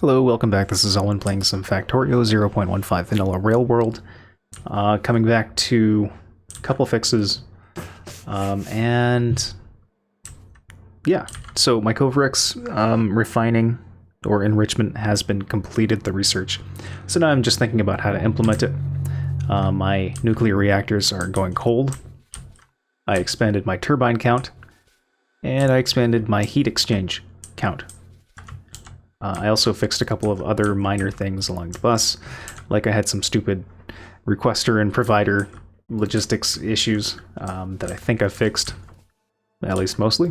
Hello, welcome back. This is Owen playing some Factorio 0.15 vanilla Railworld. Coming back to a couple fixes. And yeah, so my Coverex refining or enrichment has been completed, the research. So now I'm just thinking about how to implement it. My nuclear reactors are going cold. I expanded my turbine count, and I expanded my heat exchange count. I also fixed a couple of other minor things along the bus, like I had some stupid requester and provider logistics issues that I think I fixed, at least mostly.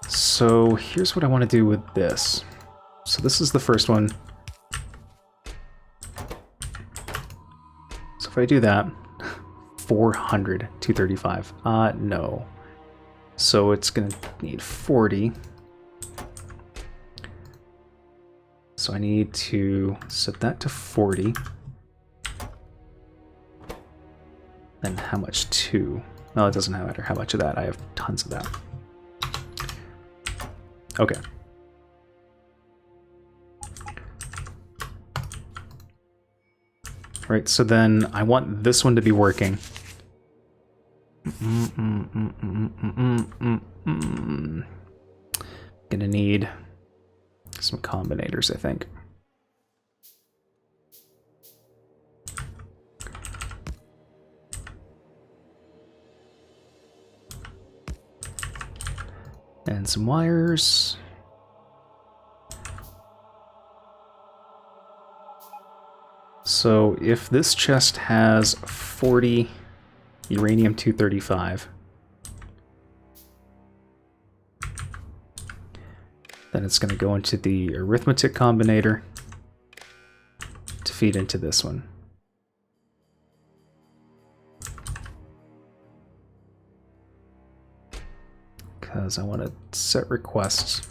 So here's what I want to do with this. So this is the first one. So if I do that, 400, 235. No. So it's gonna need 40. So I need to set that to 40. Then how much to? Well, it doesn't matter how much of that. I have tons of that. Okay. Right, so then I want this one to be working. Gonna need some combinators, I think. And some wires. So if this chest has 40 uranium-235, then it's going to go into the arithmetic combinator to feed into this one. Because I want to set requests.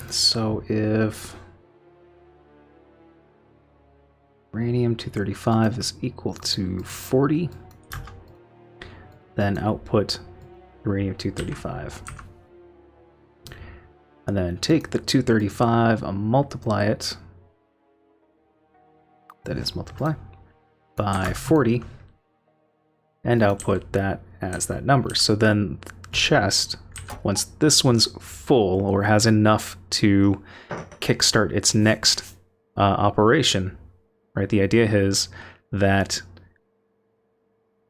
So if uranium-235 is equal to 40, then output uranium-235. And then take the 235 and multiply it, that is multiply, by 40, and output that as that number. So then the chest, once this one's full or has enough to kickstart its next operation, right? The idea is that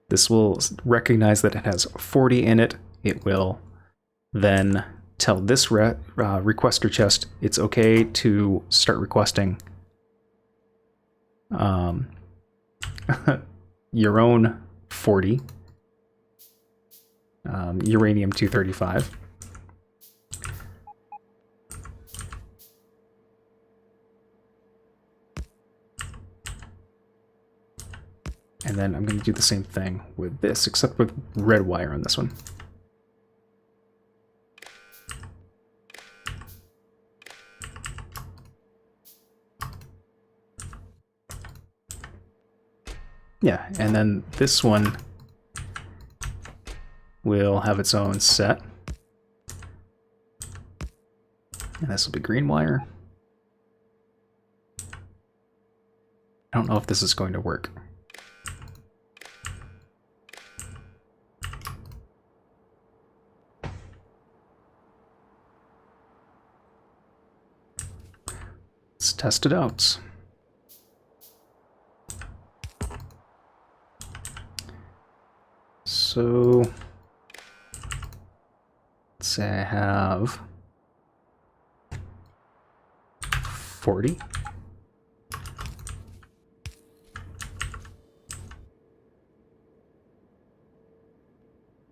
this will recognize that it has 40 in it. It will then tell this requester chest it's okay to start requesting your own 40 uranium-235. And then I'm going to do the same thing with this, except with red wire on this one. Yeah, and then this one will have its own set. And this will be green wire. I don't know if this is going to work. Let's test it out. So let's say I have 40.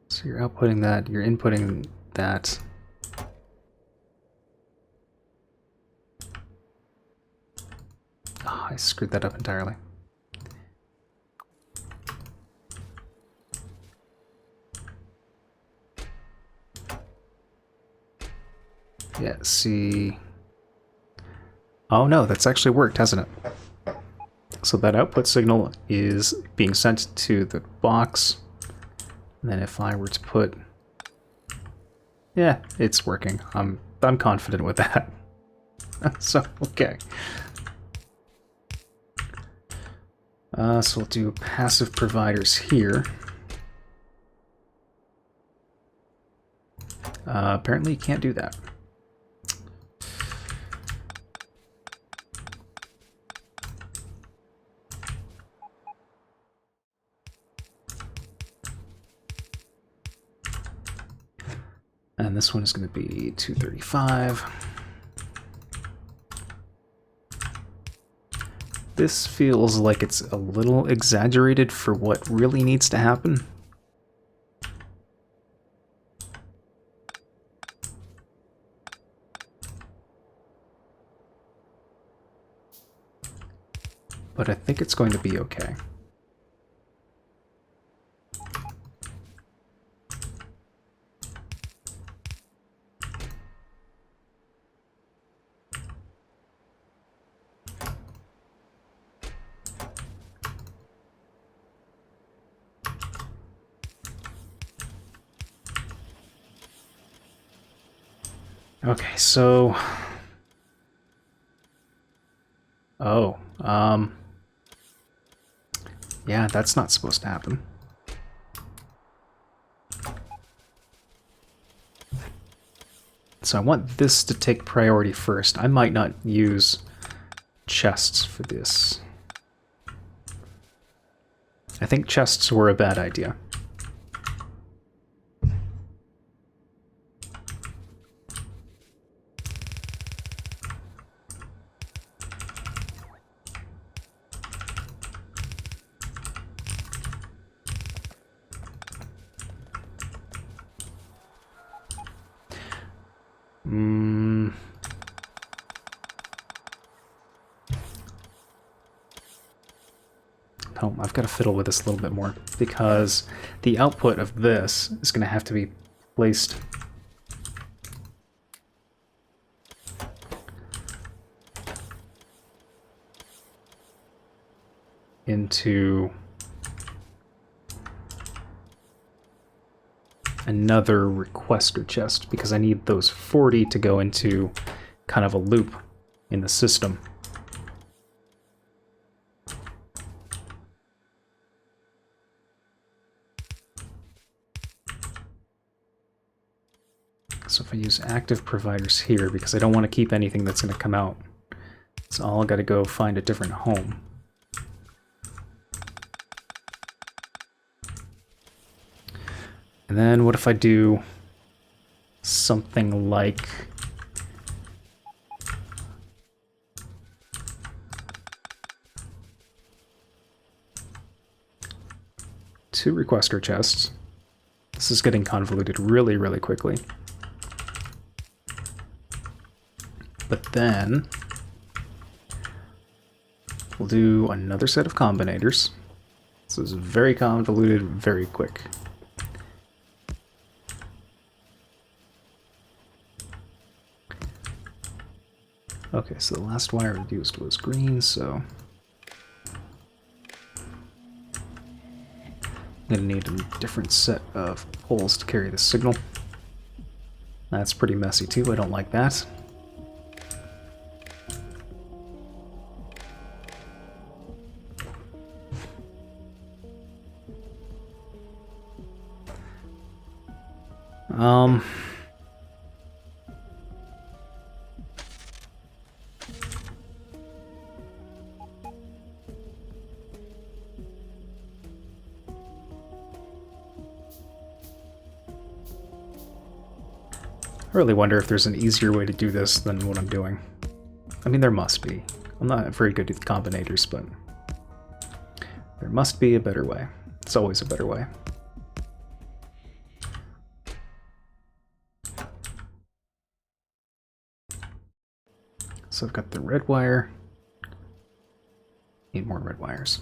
So you're outputting that, you're inputting that. Oh, I screwed that up entirely. Yeah, see. Oh no, that's actually worked, hasn't it? So that output signal is being sent to the box. And then if I were to put... Yeah, it's working. I'm confident with that. So, okay. So we'll do passive providers here. Apparently you can't do that. And this one is going to be 235. This feels like it's a little exaggerated for what really needs to happen. But I think it's going to be okay. Okay, so... Oh, yeah, that's not supposed to happen. So I want this to take priority first. I might not use chests for this. I think chests were a bad idea. Oh, I've got to fiddle with this a little bit more, because the output of this is going to have to be placed into another requester chest, because I need those 40 to go into kind of a loop in the system. So if I use active providers here, because I don't want to keep anything that's going to come out, it's all got to go find a different home. And then what if I do something like two requester chests? This is getting convoluted really, really quickly. But then we'll do another set of combinators. This is very convoluted, very quick. Okay, so the last wire used was green, so I'm going to need a different set of poles to carry the signal. That's pretty messy too, I don't like that. I really wonder if there's an easier way to do this than what I'm doing. I mean, there must be. I'm not very good with combinators, but there must be a better way. It's always a better way. So I've got the red wire. Need more red wires.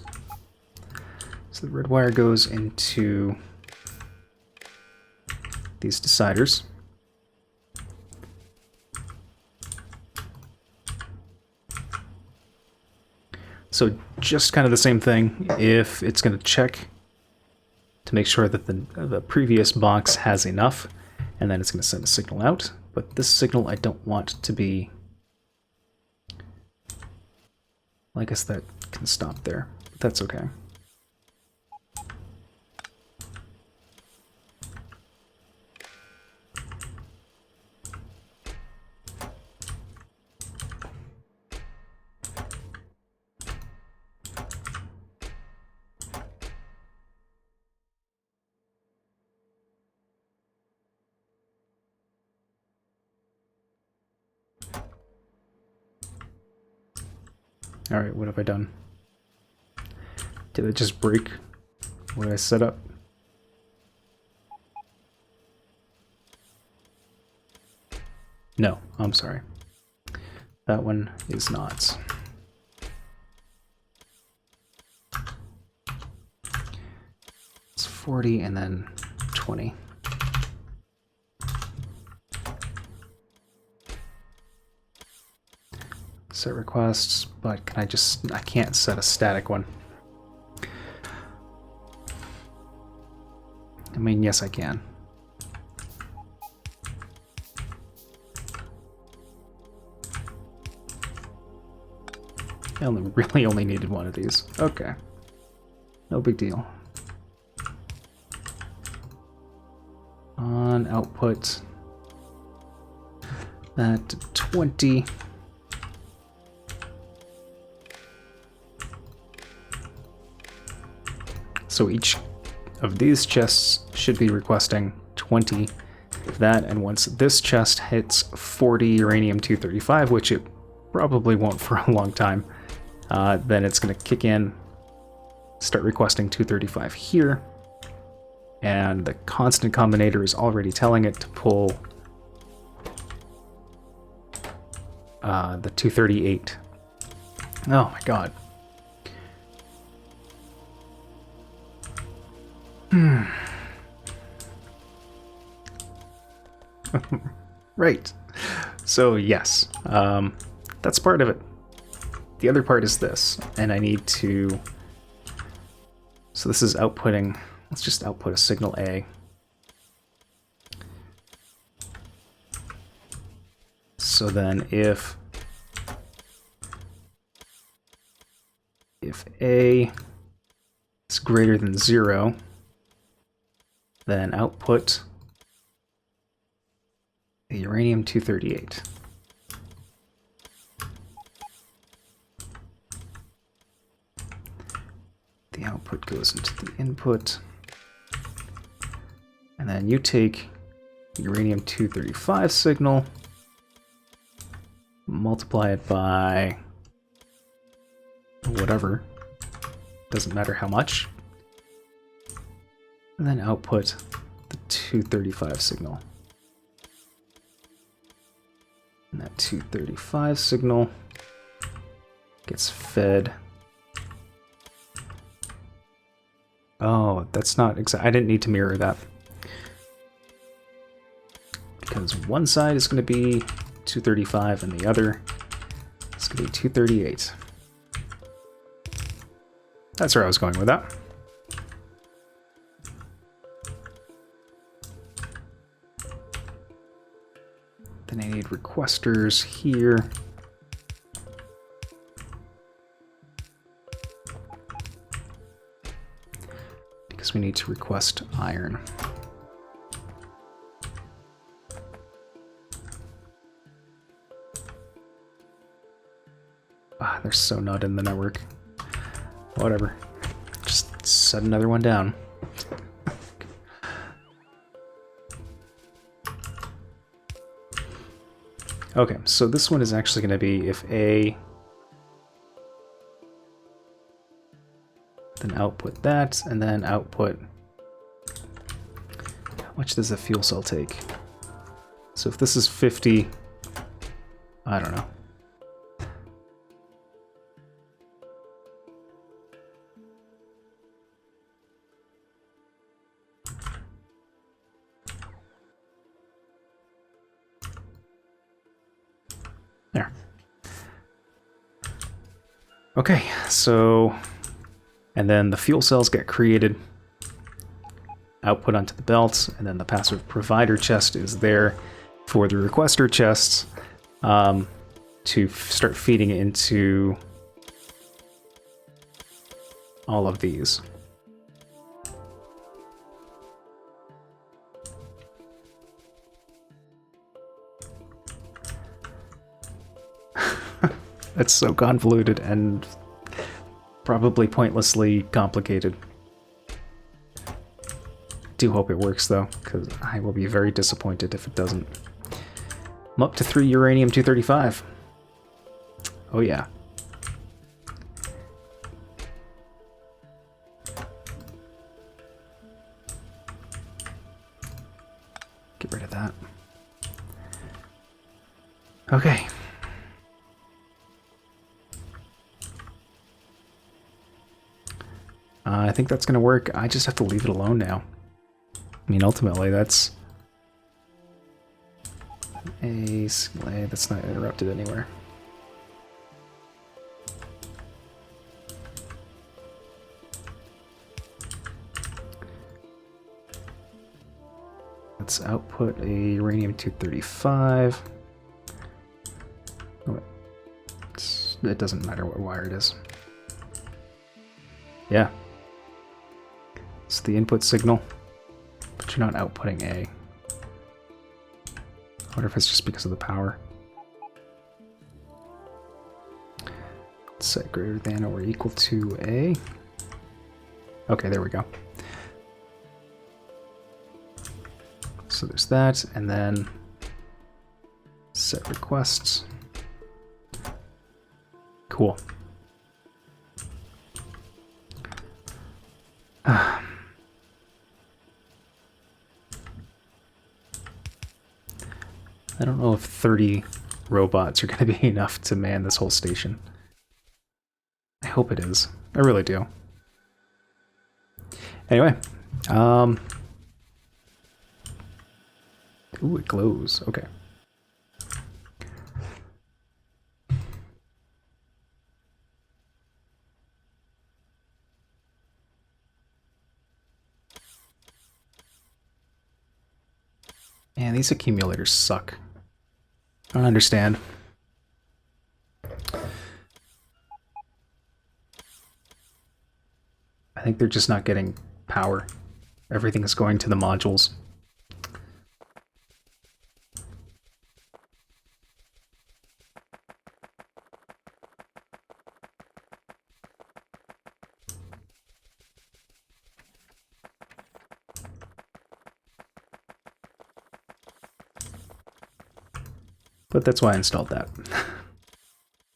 So the red wire goes into these deciders. So just kind of the same thing. If it's going to check to make sure that the previous box has enough, and then it's going to send a signal out. But this signal I don't want to be... Well, I guess that can stop there, but that's okay. Alright, what have I done? Did it just break what I set up? No, I'm sorry. That one is not. It's 40 and then 20. Set requests, but can I can't set a static one. I mean, yes I can. I really only needed one of these. Okay. No big deal. On output, that 20. So each of these chests should be requesting 20 of that, and once this chest hits 40 uranium-235, which it probably won't for a long time, then it's going to kick in, start requesting 235 here, and the constant combinator is already telling it to pull the 238. Oh my god. Right. So yes, that's part of it. The other part is this, and I need to... So this is outputting... Let's just output a signal A. So then if A is greater than 0, then output the uranium-238. The output goes into the input, and then you take the uranium-235 signal, multiply it by whatever, doesn't matter how much, and then output the 235 signal. And that 235 signal gets fed. Oh, that's not exact. I didn't need to mirror that. Because one side is going to be 235 and the other is going to be 238. That's where I was going with that. Then I need requesters here. Because we need to request iron. Ah, they're so not in the network. Whatever. Just set another one down. Okay, so this one is actually going to be if A, then output that, and then output, how much does the fuel cell take? So if this is 50, I don't know. There. Okay, so... And then the fuel cells get created, output onto the belt, and then the passive provider chest is there for the requester chests to start feeding into all of these. It's so convoluted and probably pointlessly complicated. Do hope it works though, because I will be very disappointed if it doesn't. I'm up to 3 uranium-235. Oh yeah. Get rid of that. Okay. I think that's going to work. I just have to leave it alone now. I mean, ultimately, that's a sleigh that's not interrupted anywhere. Let's output a uranium-235. Oh, it doesn't matter what wire it is. Yeah. It's the input signal, but you're not outputting A. I wonder if it's just because of the power. Let's set greater than or equal to A. Okay, there we go. So there's that, and then set requests. Cool. I don't know if 30 robots are going to be enough to man this whole station. I hope it is. I really do. Anyway, ooh, it glows. Okay. Man, these accumulators suck. I don't understand. I think they're just not getting power. Everything is going to the modules. But that's why I installed that.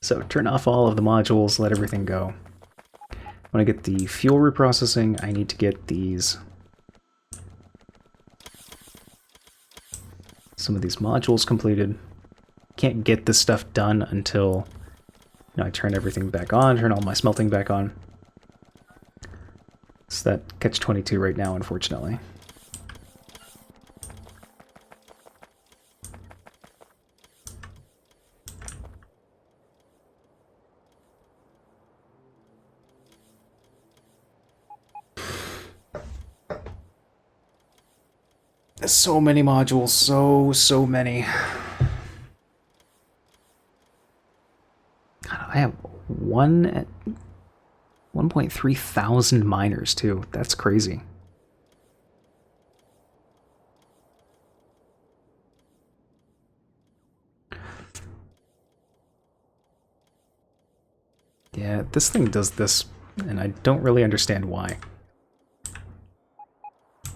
So turn off all of the modules, let everything go. When I get the fuel reprocessing, I need to get some of these modules completed. Can't get this stuff done until I turn everything back on, turn all my smelting back on. It's that catch-22 right now, unfortunately. So many modules, so many. God, I have 1.3 thousand miners too. That's crazy. Yeah, this thing does this, and I don't really understand why.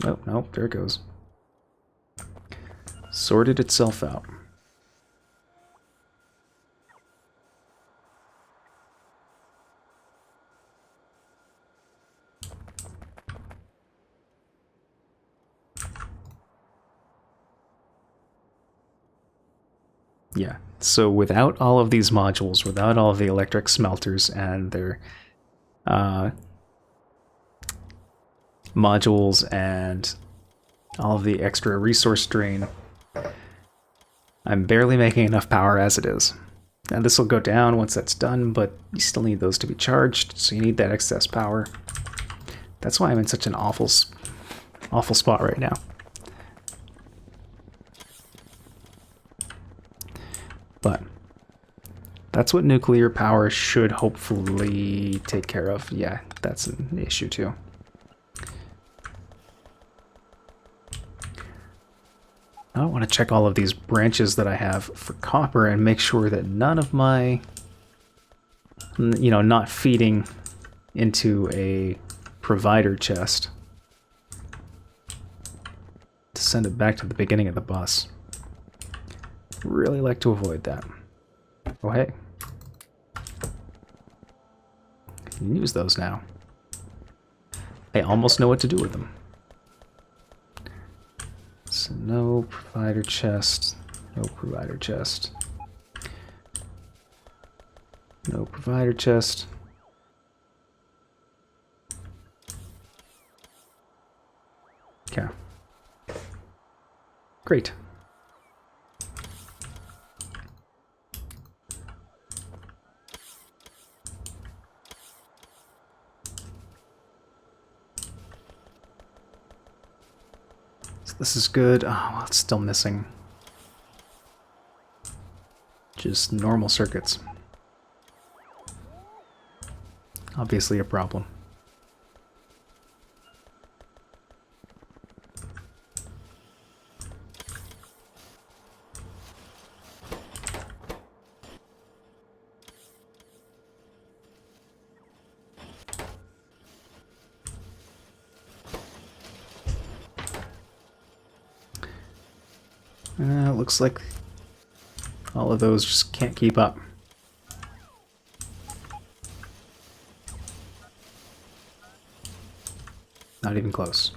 Oh, no, there it goes. Sorted itself out. Yeah, so without all of these modules, without all of the electric smelters and their modules and all of the extra resource drain, I'm barely making enough power as it is. Now this will go down once that's done, but you still need those to be charged, so you need that excess power. That's why I'm in such an awful spot right now. But that's what nuclear power should hopefully take care of. Yeah, that's an issue too. I want to check all of these branches that I have for copper and make sure that none of my, you know, not feeding into a provider chest to send it back to the beginning of the bus. Really like to avoid that. Oh, hey. I can use those now. I almost know what to do with them. So no provider chest, no provider chest, no provider chest. Okay. Great. This is good. Oh, well, it's still missing just normal circuits. Obviously a problem. Looks like all of those just can't keep up. Not even close.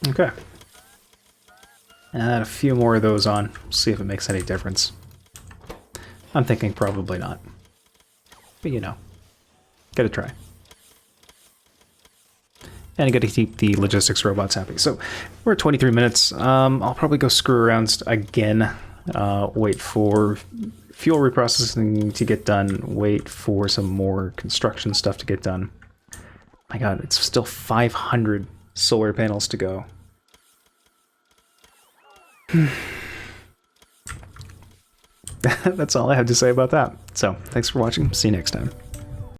Okay. Add a few more of those on, see if it makes any difference. I'm thinking probably not. But you know, gotta try. And I gotta keep the logistics robots happy. So we're at 23 minutes. I'll probably go screw around again. Wait for fuel reprocessing to get done. Wait for some more construction stuff to get done. My god, it's still 500 solar panels to go. That's all I have to say about that. So, thanks for watching. See you next time.